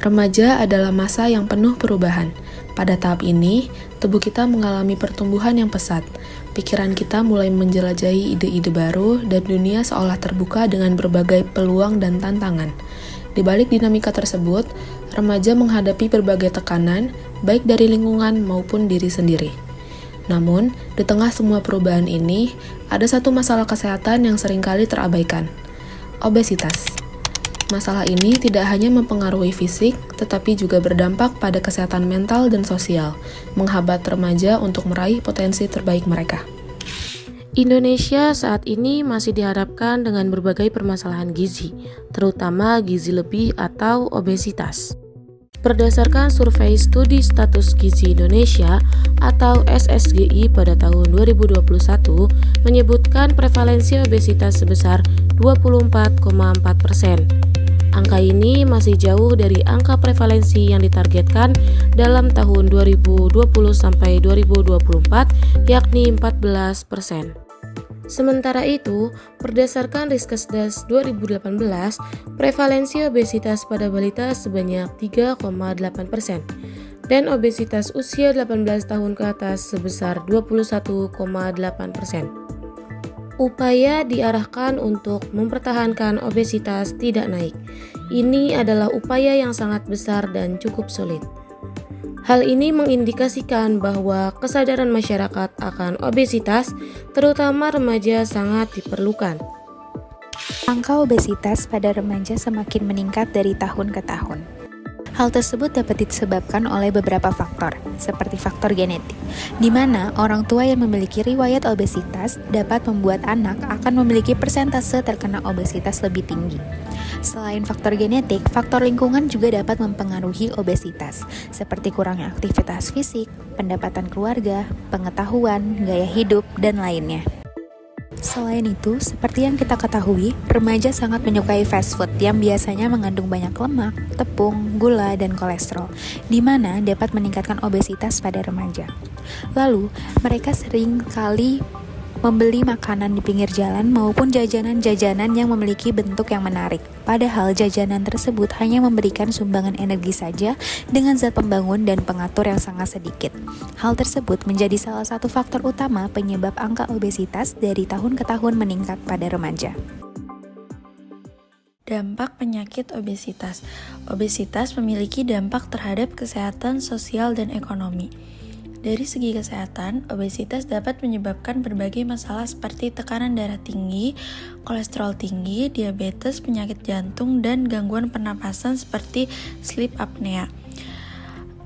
Remaja adalah masa yang penuh perubahan. Pada tahap ini, tubuh kita mengalami pertumbuhan yang pesat. Pikiran kita mulai menjelajahi ide-ide baru dan dunia seolah terbuka dengan berbagai peluang dan tantangan. Di balik dinamika tersebut, remaja menghadapi berbagai tekanan, baik dari lingkungan maupun diri sendiri. Namun, di tengah semua perubahan ini, ada satu masalah kesehatan yang seringkali terabaikan: obesitas. Masalah ini tidak hanya mempengaruhi fisik, tetapi juga berdampak pada kesehatan mental dan sosial, menghambat remaja untuk meraih potensi terbaik mereka. Indonesia saat ini masih dihadapkan dengan berbagai permasalahan gizi, terutama gizi lebih atau obesitas. Berdasarkan survei Studi Status Gizi Indonesia atau SSGI pada tahun 2021 menyebutkan prevalensi obesitas sebesar 24,4%. Angka ini masih jauh dari angka prevalensi yang ditargetkan dalam tahun 2020 sampai 2024, yakni 14%. Sementara itu, berdasarkan Riskesdas 2018, prevalensi obesitas pada balita sebanyak 3,8% dan obesitas usia 18 tahun ke atas sebesar 21,8%. Upaya diarahkan untuk mempertahankan obesitas tidak naik. Ini adalah upaya yang sangat besar dan cukup sulit. Hal ini mengindikasikan bahwa kesadaran masyarakat akan obesitas, terutama remaja, sangat diperlukan. Angka obesitas pada remaja semakin meningkat dari tahun ke tahun. Hal tersebut dapat disebabkan oleh beberapa faktor, seperti faktor genetik, di mana orang tua yang memiliki riwayat obesitas dapat membuat anak akan memiliki persentase terkena obesitas lebih tinggi. Selain faktor genetik, faktor lingkungan juga dapat mempengaruhi obesitas, seperti kurangnya aktivitas fisik, pendapatan keluarga, pengetahuan, gaya hidup, dan lainnya. Selain itu, seperti yang kita ketahui, remaja sangat menyukai fast food yang biasanya mengandung banyak lemak, tepung, gula, dan kolesterol, di mana dapat meningkatkan obesitas pada remaja. Lalu, mereka sering kali membeli makanan di pinggir jalan maupun jajanan-jajanan yang memiliki bentuk yang menarik. Padahal jajanan tersebut hanya memberikan sumbangan energi saja dengan zat pembangun dan pengatur yang sangat sedikit. Hal tersebut menjadi salah satu faktor utama penyebab angka obesitas dari tahun ke tahun meningkat pada remaja. Dampak penyakit obesitas. Obesitas memiliki dampak terhadap kesehatan sosial dan ekonomi. Dari segi kesehatan, obesitas dapat menyebabkan berbagai masalah seperti tekanan darah tinggi, kolesterol tinggi, diabetes, penyakit jantung, dan gangguan pernapasan seperti sleep apnea.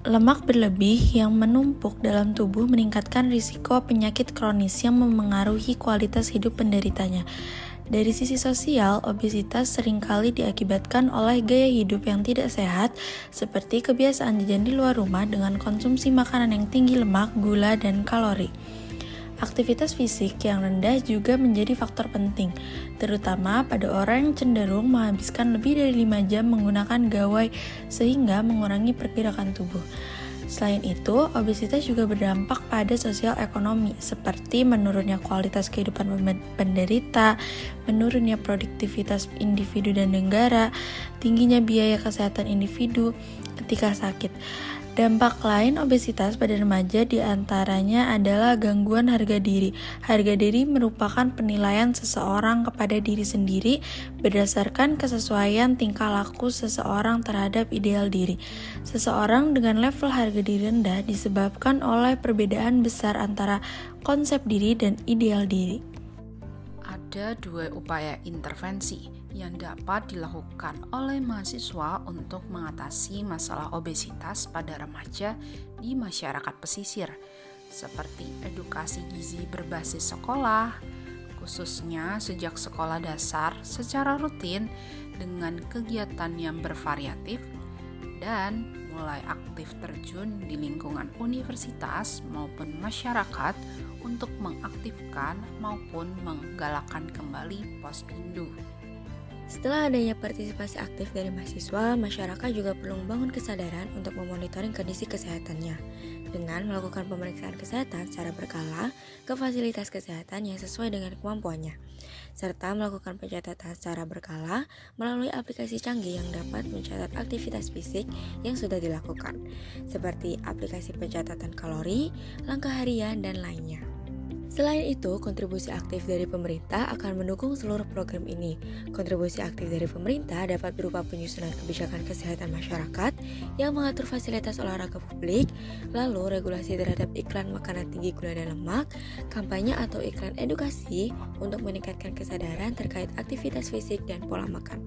Lemak berlebih yang menumpuk dalam tubuh meningkatkan risiko penyakit kronis yang memengaruhi kualitas hidup penderitanya. Dari sisi sosial, obesitas seringkali diakibatkan oleh gaya hidup yang tidak sehat, seperti kebiasaan jajan di luar rumah dengan konsumsi makanan yang tinggi lemak, gula, dan kalori. Aktivitas fisik yang rendah juga menjadi faktor penting, terutama pada orang yang cenderung menghabiskan lebih dari 5 jam menggunakan gawai sehingga mengurangi pergerakan tubuh. Selain itu, obesitas juga berdampak pada sosial ekonomi, seperti menurunnya kualitas kehidupan penderita, menurunnya produktivitas individu dan negara, tingginya biaya kesehatan individu ketika sakit. Dampak lain obesitas pada remaja diantaranya adalah gangguan harga diri. Harga diri merupakan penilaian seseorang kepada diri sendiri berdasarkan kesesuaian tingkah laku seseorang terhadap ideal diri. Seseorang dengan level harga diri rendah disebabkan oleh perbedaan besar antara konsep diri dan ideal diri. Ada 2 upaya intervensi yang dapat dilakukan oleh mahasiswa untuk mengatasi masalah obesitas pada remaja di masyarakat pesisir, seperti edukasi gizi berbasis sekolah, khususnya sejak sekolah dasar secara rutin dengan kegiatan yang bervariatif, dan mulai aktif terjun di lingkungan universitas maupun masyarakat untuk mengaktifkan maupun menggalakkan kembali Pospindu. Setelah adanya partisipasi aktif dari mahasiswa, masyarakat juga perlu membangun kesadaran untuk memonitoring kondisi kesehatannya dengan melakukan pemeriksaan kesehatan secara berkala ke fasilitas kesehatan yang sesuai dengan kemampuannya, serta melakukan pencatatan secara berkala melalui aplikasi canggih yang dapat mencatat aktivitas fisik yang sudah dilakukan, seperti aplikasi pencatatan kalori, langkah harian, dan lainnya. Selain itu, kontribusi aktif dari pemerintah akan mendukung seluruh program ini. Kontribusi aktif dari pemerintah dapat berupa penyusunan kebijakan kesehatan masyarakat yang mengatur fasilitas olahraga publik, lalu regulasi terhadap iklan makanan tinggi gula dan lemak, kampanye atau iklan edukasi untuk meningkatkan kesadaran terkait aktivitas fisik dan pola makan.